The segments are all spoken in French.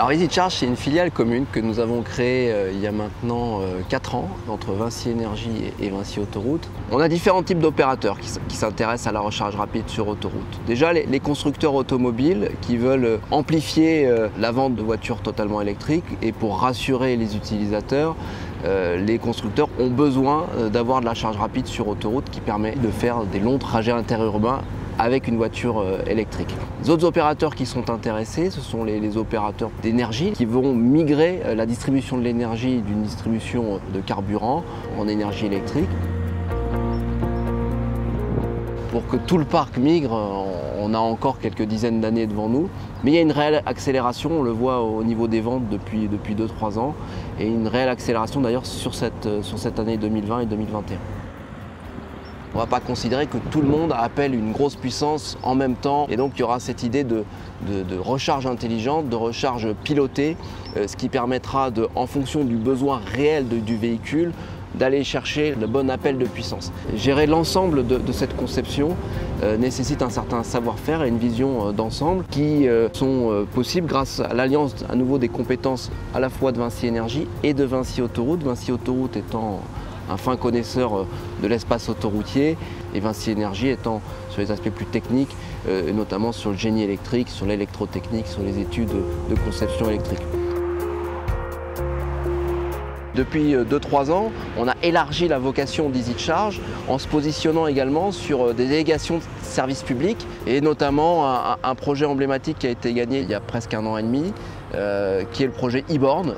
Alors EasyCharge, c'est une filiale commune que nous avons créée il y a maintenant 4 ans entre Vinci Énergie et Vinci Autoroute. On a différents types d'opérateurs qui s'intéressent à la recharge rapide sur autoroute. Déjà les constructeurs automobiles qui veulent amplifier la vente de voitures totalement électriques, et pour rassurer les utilisateurs, les constructeurs ont besoin d'avoir de la charge rapide sur autoroute qui permet de faire des longs trajets interurbains avec une voiture électrique. Les autres opérateurs qui sont intéressés, ce sont les opérateurs d'énergie qui vont migrer la distribution de l'énergie d'une distribution de carburant en énergie électrique. Pour que tout le parc migre, on a encore quelques dizaines d'années devant nous, mais il y a une réelle accélération, on le voit au niveau des ventes depuis 2-3 ans, et une réelle accélération d'ailleurs sur cette année 2020 et 2021. On ne va pas considérer que tout le monde appelle une grosse puissance en même temps, et donc il y aura cette idée de recharge intelligente, de recharge pilotée, ce qui permettra, en fonction du besoin réel du véhicule, d'aller chercher le bon appel de puissance. Gérer l'ensemble de cette conception nécessite un certain savoir-faire et une vision d'ensemble qui sont possibles grâce à l'alliance à nouveau des compétences à la fois de Vinci Énergie et de Vinci Autoroute. Vinci Autoroute étant un fin connaisseur de l'espace autoroutier et Vinci Énergie étant sur les aspects plus techniques, notamment sur le génie électrique, sur l'électrotechnique, sur les études de conception électrique. Depuis 2-3 ans, on a élargi la vocation d'EasyCharge en se positionnant également sur des délégations de services publics, et notamment un projet emblématique qui a été gagné il y a presque 1 an et demi, qui est le projet e-borne,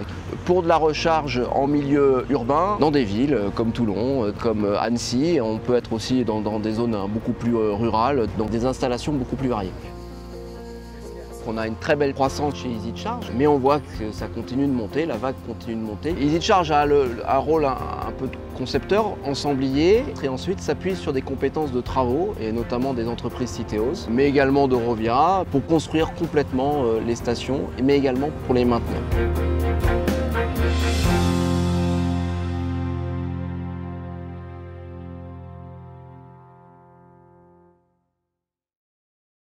pour de la recharge en milieu urbain, dans des villes comme Toulon, comme Annecy. On peut être aussi dans des zones beaucoup plus rurales, dans des installations beaucoup plus variées. On a une très belle croissance chez EasyCharge, mais on voit que ça continue de monter, la vague continue de monter. EasyCharge a un rôle un peu de concepteur, ensemblier, et ensuite s'appuie sur des compétences de travaux, et notamment des entreprises Citeos, mais également d'Eurovia, pour construire complètement les stations, mais également pour les maintenir.